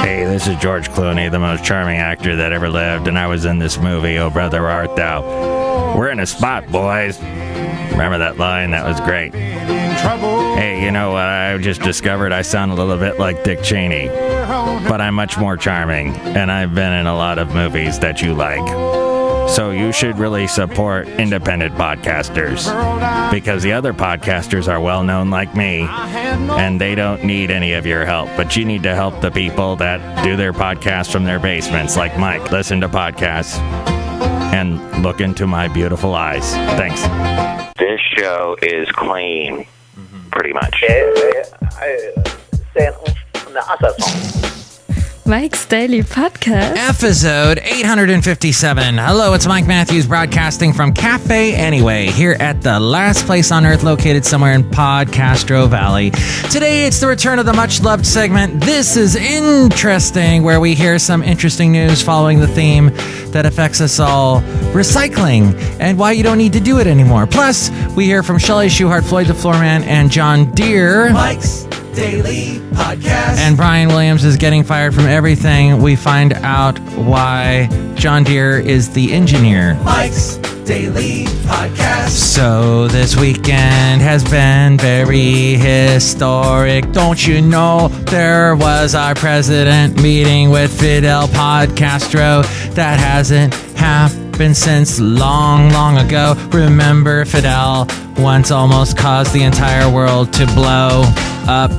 Hey, this is George Clooney, the most charming actor that ever lived, and I was in this movie, Oh Brother Art Thou. We're in a spot, boys. Remember that line? That was great. Hey, you know what? I just discovered I sound a little bit like Dick Cheney, but I'm much more charming, and I've been in a lot of movies that you like. So you should really support independent podcasters, because the other podcasters are well known like me, and they don't need any of your help. But you need to help the people that do their podcasts from their basements, like Mike. Listen to podcasts and look into my beautiful eyes. Thanks. This show is clean, pretty much. Mike's Daily Podcast. Episode 857. Hello, it's Mike Matthews broadcasting from Cafe Anyway, here at the last place on earth located somewhere in PodCastro Valley. Today, it's the return of the much-loved segment, This is Interesting, where we hear some interesting news following the theme that affects us all, recycling, and why you don't need to do it anymore. Plus, we hear from Chely Shoehart, Floyd the Floorman, and John Deere. Mike's Daily Podcast. And Brian Williams is getting fired from everything. We find out why John Deere is the engineer. Mike's Daily Podcast. So this weekend has been very historic. Don't you know there was our president meeting with Fidel PodCastro? That hasn't happened since long, long ago. Remember, Fidel once almost caused the entire world to blow up.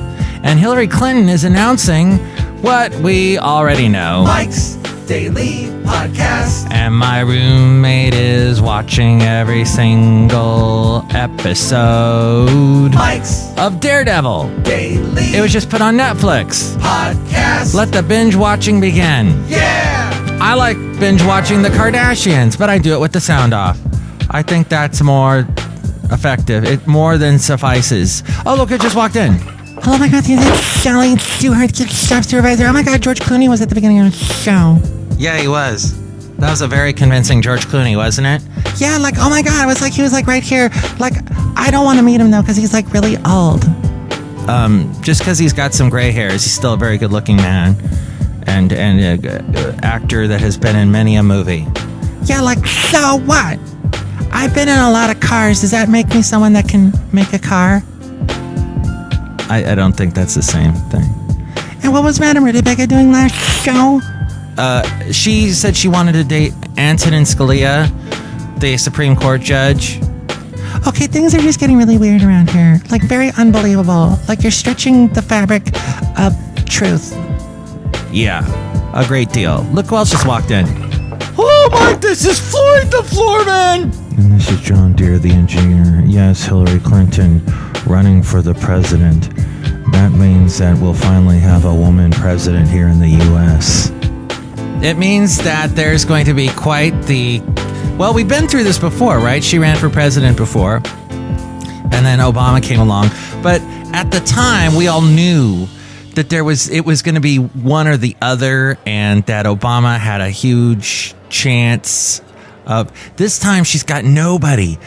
And Hillary Clinton is announcing what we already know. Mike's Daily Podcast. And my roommate is watching every single episode Mike's of Daredevil. Daily It was just put on Netflix. Podcast. Let the binge watching begin. Yeah! I like binge watching the Kardashians, but I do it with the sound off. I think that's more effective. It more than suffices. Oh, look, it just walked in. Hello, my God, this is Chely Shoehart, staff supervisor. Oh my God, George Clooney was at the beginning of the show. Yeah, he was. That was a very convincing George Clooney, wasn't it? Yeah, like, oh my God, it was like he was like right here. Like, I don't want to meet him though, because he's like really old. Just because he's got some gray hairs, he's still a very good-looking man, and an actor that has been in many a movie. Yeah, like, so what? I've been in a lot of cars. Does that make me someone that can make a car? I don't think that's the same thing. And what was Madam Rebecca doing last show? She said she wanted to date Antonin Scalia, the Supreme Court judge. Okay, things are just getting really weird around here. Like, very unbelievable. Like, you're stretching the fabric of truth. Yeah, a great deal. Look who else just walked in. Hello, Mike, this is Floyd the Floorman! And this is John Deere, the engineer. Yes, Hillary Clinton running for the president. That means that we'll finally have a woman president here in the U.S. It means that there's going to be quite the... Well, we've been through this before, right? She ran for president before, and then Obama came along. But at the time, we all knew that it was going to be one or the other, and that Obama had a huge chance of... This time, she's got nobody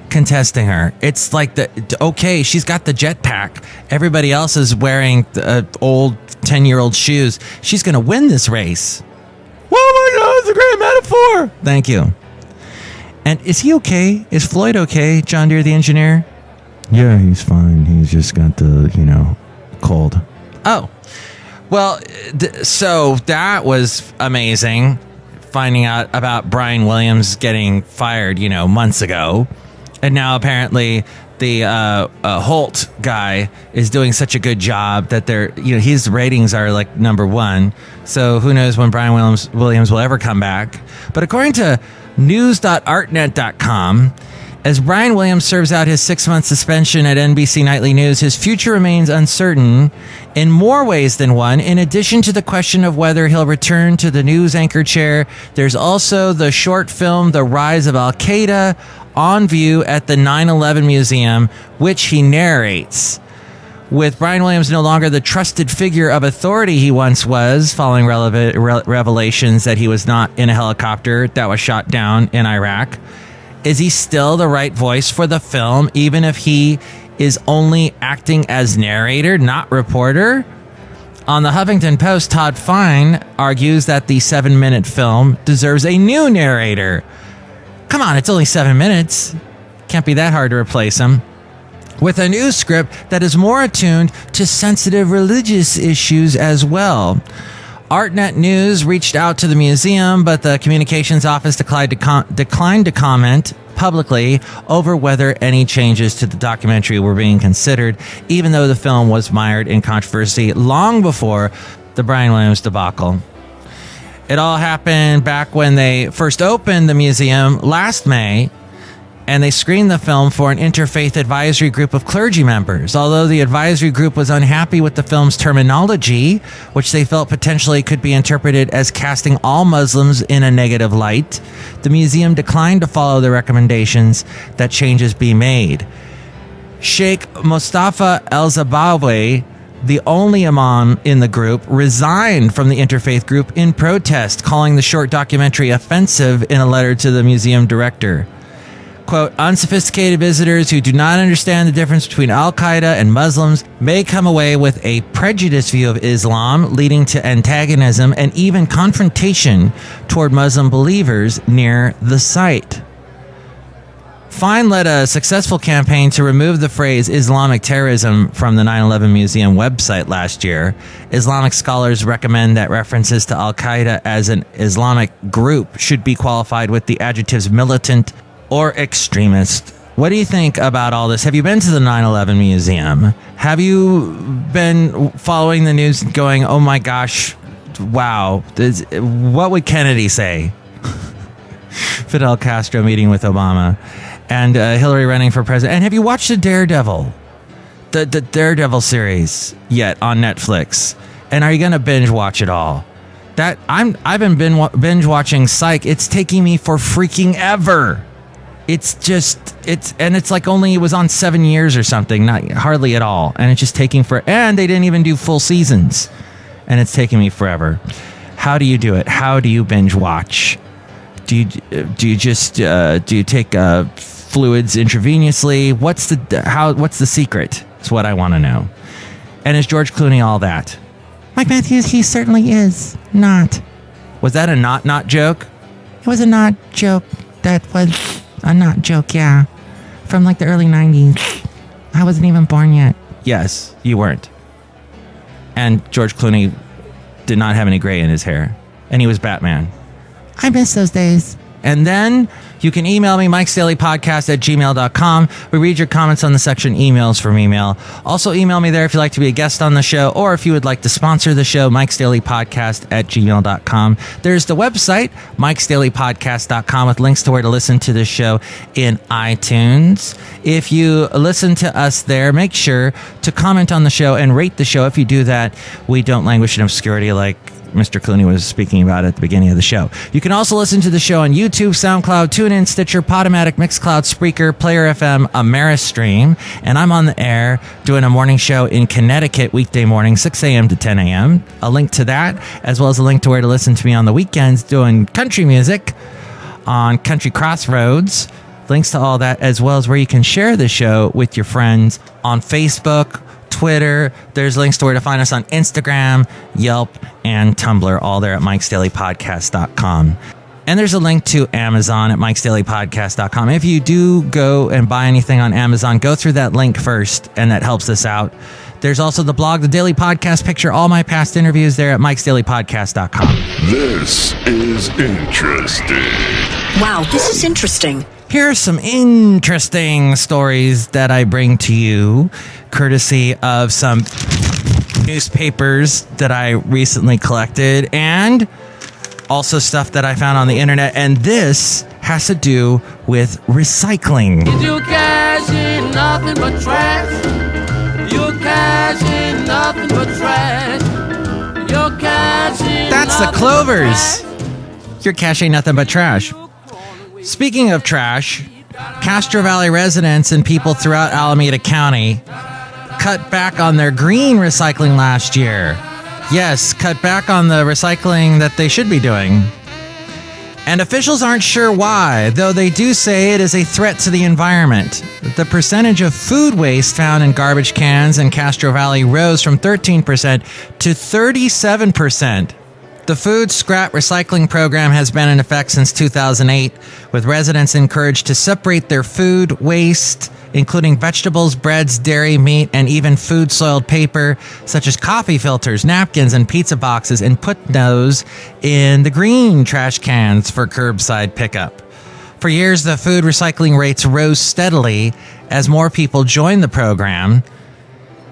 contesting her. It's like okay, she's got the jetpack. Everybody else is wearing old 10-year-old shoes. She's going to win this race. Oh my God, it's a great metaphor. Thank you. And is he okay? Is Floyd okay? John Deere, the engineer? Yeah, he's fine. He's just got the, cold. Oh. Well, so that was amazing, finding out about Brian Williams getting fired, months ago. And now apparently the Holt guy is doing such a good job that his ratings are like number one. So who knows when Brian Williams will ever come back. But according to news.artnet.com, as Brian Williams serves out his 6-month suspension at NBC Nightly News, his future remains uncertain in more ways than one. In addition to the question of whether he'll return to the news anchor chair, there's also the short film The Rise of Al-Qaeda on view at the 9/11 Museum, which he narrates. With Brian Williams no longer the trusted figure of authority he once was, following revelations that he was not in a helicopter that was shot down in Iraq, is he still the right voice for the film, even if he is only acting as narrator, not reporter? On the Huffington Post, Todd Fine argues that the 7-minute film deserves a new narrator. Come on, it's only 7 minutes. Can't be that hard to replace him. With a new script that is more attuned to sensitive religious issues as well. ArtNet News reached out to the museum, but the communications office declined to comment publicly over whether any changes to the documentary were being considered, even though the film was mired in controversy long before the Brian Williams debacle. It all happened back when they first opened the museum last May, and they screened the film for an interfaith advisory group of clergy members. Although the advisory group was unhappy with the film's terminology, which they felt potentially could be interpreted as casting all Muslims in a negative light, the museum declined to follow the recommendations that changes be made. Sheikh Mustafa El-Zabawi, the only imam in the group, resigned from the interfaith group in protest, calling the short documentary offensive in a letter to the museum director. Quote, unsophisticated visitors who do not understand the difference between Al-Qaeda and Muslims may come away with a prejudiced view of Islam, leading to antagonism and even confrontation toward Muslim believers near the site. Fine led a successful campaign to remove the phrase Islamic terrorism from the 9/11 Museum website last year. Islamic scholars recommend that references to Al-Qaeda as an Islamic group should be qualified with the adjectives militant or extremist. What do you think about all this? Have you been to the 9/11 Museum? Have you been following the news going, oh my gosh, wow, what would Kennedy say? Fidel Castro meeting with Obama and Hillary running for president. And have you watched the Daredevil? The Daredevil series yet on Netflix? And are you going to binge watch it all? I've been binge watching Psych. It's taking me for freaking ever. It's like only it was on 7 years or something, not hardly at all. And it's just taking and they didn't even do full seasons. And it's taking me forever. How do you do it? How do you binge watch? Do you take fluids intravenously? What's the secret? It's what I want to know. And is George Clooney all that? Mike Matthews, he certainly is not. Was that a not joke? It was a not joke. That was a not joke, yeah. From like the early 90s. I wasn't even born yet. Yes, you weren't. And George Clooney did not have any gray in his hair. And he was Batman. I miss those days. And then you can email me, mikesdailypodcast@gmail.com. We read your comments on the section emails from email. Also email me there if you'd like to be a guest on the show, or if you would like to sponsor the show, mikesdailypodcast@gmail.com. There's the website, mikesdailypodcast.com, with links to where to listen to the show in iTunes. If you listen to us there, make sure to comment on the show and rate the show. If you do that, we don't languish in obscurity like Mr. Clooney was speaking about at the beginning of the show. You can also listen to the show on YouTube, SoundCloud, TuneIn, Stitcher, Podomatic, Mixcloud, Spreaker, Player FM, Ameristream. And I'm on the air doing a morning show in Connecticut weekday morning, 6 a.m. to 10 a.m. A link to that, as well as a link to where to listen to me on the weekends doing country music on Country Crossroads. Links to all that, as well as where you can share the show with your friends on Facebook, Twitter. There's links to where to find us on Instagram, Yelp, and Tumblr, all there at mikesdailypodcast.com. And there's a link to Amazon at mikesdailypodcast.com. If you do go and buy anything on Amazon, go through that link first, and that helps us out. There's also the blog, The Daily Podcast Picture, all my past interviews there at mikesdailypodcast.com. This is interesting. Wow, this is interesting. Here are some interesting stories that I bring to you, courtesy of some newspapers that I recently collected, and also stuff that I found on the internet. And this has to do with recycling. You cash in nothing but trash. You cash in nothing but trash. You're cashing. That's the Clovers. You're cashing nothing but trash. Speaking of trash, Castro Valley residents and people throughout Alameda County cut back on their green recycling last year. Yes, cut back on the recycling that they should be doing. And officials aren't sure why, though they do say it is a threat to the environment. The percentage of food waste found in garbage cans in Castro Valley rose from 13% to 37%. The food scrap recycling program has been in effect since 2008, with residents encouraged to separate their food waste, including vegetables, breads, dairy, meat, and even food-soiled paper, such as coffee filters, napkins, and pizza boxes, and put those in the green trash cans for curbside pickup. For years, the food recycling rates rose steadily as more people joined the program,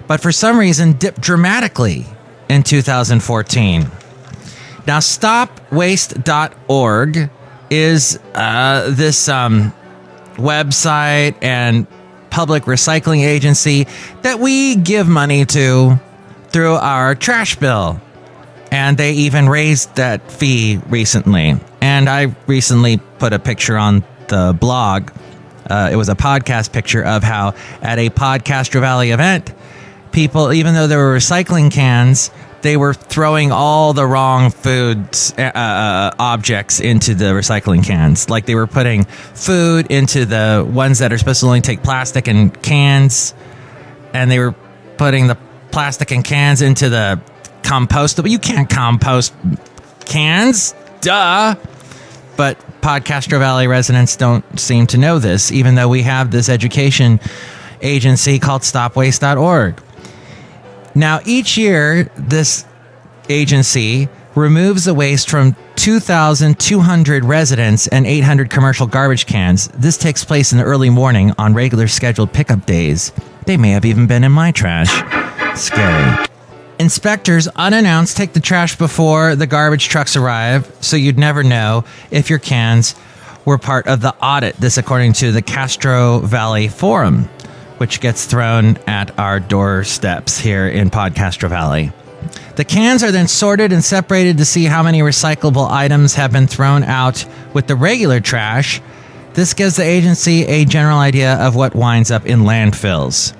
but for some reason dipped dramatically in 2014. Now, stopwaste.org is this website and public recycling agency that we give money to through our trash bill. And they even raised that fee recently. And I recently put a picture on the blog. It was a podcast picture of how at a PodCastro Valley event, people, even though there were recycling cans, they were throwing all the wrong food objects into the recycling cans. Like they were putting food into the ones that are supposed to only take plastic and cans. And they were putting the plastic and cans into the compostable. You can't compost cans. Duh. But PodCastro Valley residents don't seem to know this, even though we have this education agency called stopwaste.org. Now, each year, this agency removes the waste from 2,200 residents and 800 commercial garbage cans. This takes place in the early morning on regular scheduled pickup days. They may have even been in my trash. Scary. Inspectors, unannounced, take the trash before the garbage trucks arrive, so you'd never know if your cans were part of the audit. This according to the Castro Valley Forum, which gets thrown at our doorsteps here in PodCastro Valley. The cans are then sorted and separated to see how many recyclable items have been thrown out with the regular trash. This gives the agency a general idea of what winds up in landfills.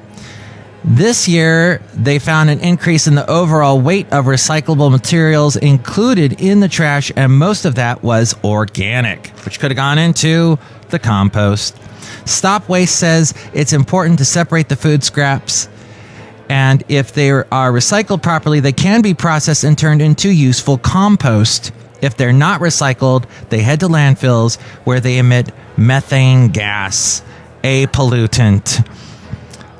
This year, they found an increase in the overall weight of recyclable materials included in the trash, and most of that was organic, which could have gone into the compost. Stop Waste says it's important to separate the food scraps, and if they are recycled properly, they can be processed and turned into useful compost. If they're not recycled, they head to landfills where they emit methane gas, a pollutant.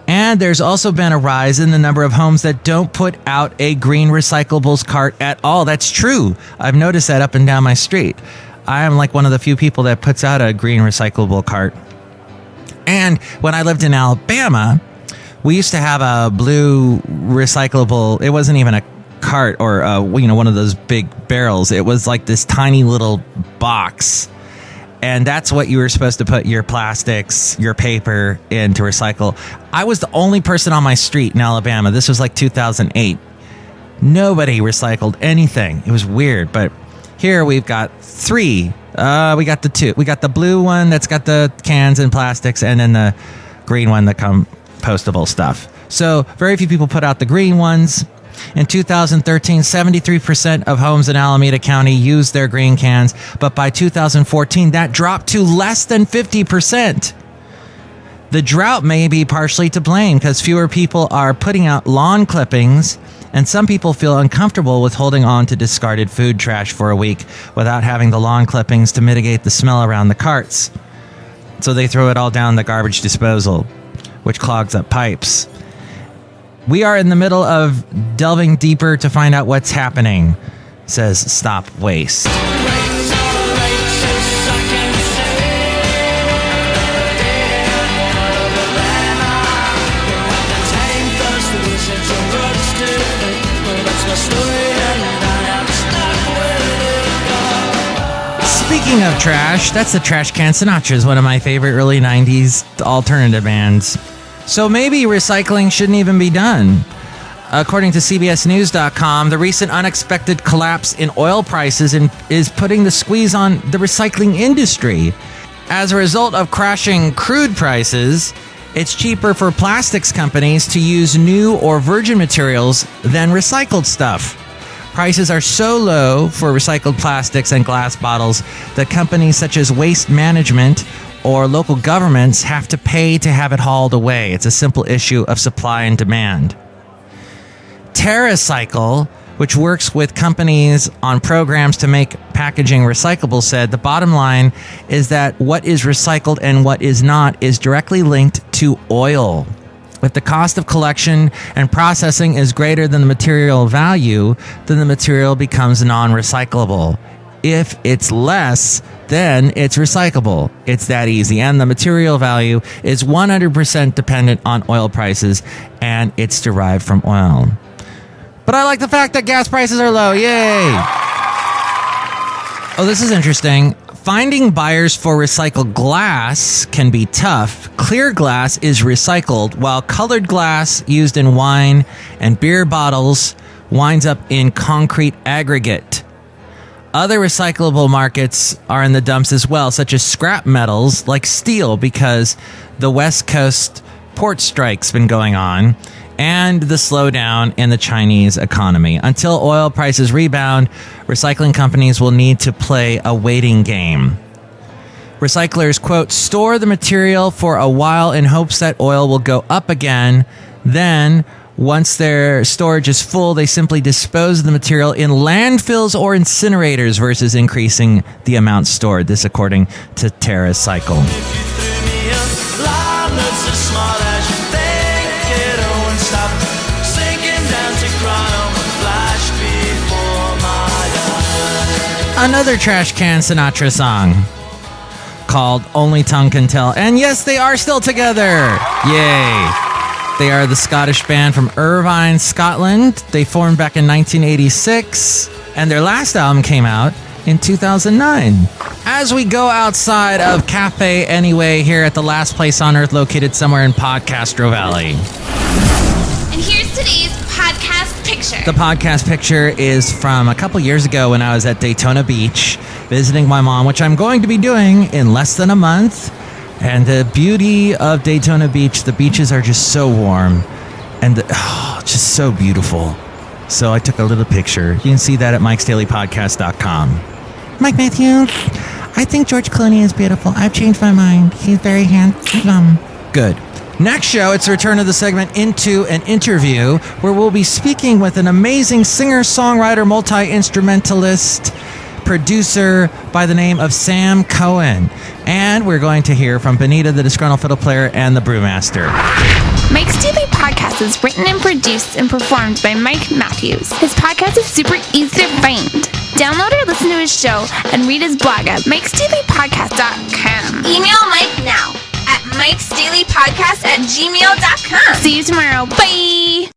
And there's also been a rise in the number of homes that don't put out a green recyclables cart at all. That's true. I've noticed that up and down my street. I am like one of the few people that puts out a green recyclable cart. And when I lived in Alabama, we used to have a blue recyclable. It wasn't even a cart or one of those big barrels. It was like this tiny little box. And that's what you were supposed to put your plastics, your paper in to recycle. I was the only person on my street in Alabama. This was like 2008. Nobody recycled anything. It was weird. But here we've got three. We got the two. We got the blue one that's got the cans and plastics, and then the green one, the compostable stuff. So very few people put out the green ones. In 2013, 73% of homes in Alameda County used their green cans, but by 2014, that dropped to less than 50%. The drought may be partially to blame because fewer people are putting out lawn clippings, and some people feel uncomfortable with holding on to discarded food trash for a week without having the lawn clippings to mitigate the smell around the carts. So they throw it all down the garbage disposal, which clogs up pipes. We are in the middle of delving deeper to find out what's happening, says Stop Waste. Speaking of trash, that's the Trash Can Sinatras, one of my favorite early 90s alternative bands. So maybe recycling shouldn't even be done. According to CBSNews.com, the recent unexpected collapse in oil prices is putting the squeeze on the recycling industry. As a result of crashing crude prices, it's cheaper for plastics companies to use new or virgin materials than recycled stuff. Prices are so low for recycled plastics and glass bottles that companies such as Waste Management or local governments have to pay to have it hauled away. It's a simple issue of supply and demand. TerraCycle, which works with companies on programs to make packaging recyclable, said the bottom line is that what is recycled and what is not is directly linked to oil. If the cost of collection and processing is greater than the material value, then the material becomes non-recyclable. If it's less, then it's recyclable. It's that easy. And the material value is 100% dependent on oil prices, and it's derived from oil. But I like the fact that gas prices are low. Yay! Oh, this is interesting. Finding buyers for recycled glass can be tough. Clear glass is recycled, while colored glass used in wine and beer bottles winds up in concrete aggregate. Other recyclable markets are in the dumps as well, such as scrap metals like steel, because the West Coast port strike's been going on, and the slowdown in the Chinese economy. Until oil prices rebound, recycling companies will need to play a waiting game. Recyclers, quote, store the material for a while in hopes that oil will go up again. Then, once their storage is full, they simply dispose of the material in landfills or incinerators versus increasing the amount stored. This according to TerraCycle. Another Trash Can Sinatra song called Only Tongue Can Tell. And yes, they are still together. Yay. They are the Scottish band from Irvine, Scotland. They formed back in 1986, and their last album came out in 2009. As we go outside of Cafe Anyway here at the last place on earth located somewhere in PodCastro Valley. And here's today's podcast picture. The podcast picture is from a couple years ago when I was at Daytona Beach visiting my mom, which I'm going to be doing in less than a month. And the beauty of Daytona Beach, the beaches are just so warm and just so beautiful. So I took a little picture. You can see that at Mike'sDailyPodcast.com. Mike Matthews, I think George Clooney is beautiful. I've changed my mind. He's very handsome. Good. Next show, it's the return of the segment Into an Interview, where we'll be speaking with an amazing singer-songwriter, multi-instrumentalist, producer by the name of Sam Cohen. And we're going to hear from Benita, the disgruntled fiddle player, and the brewmaster. Mike's Daily Podcast is written and produced and performed by Mike Matthews. His podcast is super easy to find. Download or listen to his show and read his blog at Mike'sDailyPodcast.com. Email Mike now at Mike'sDailyPodcast@gmail.com. See you tomorrow. Bye!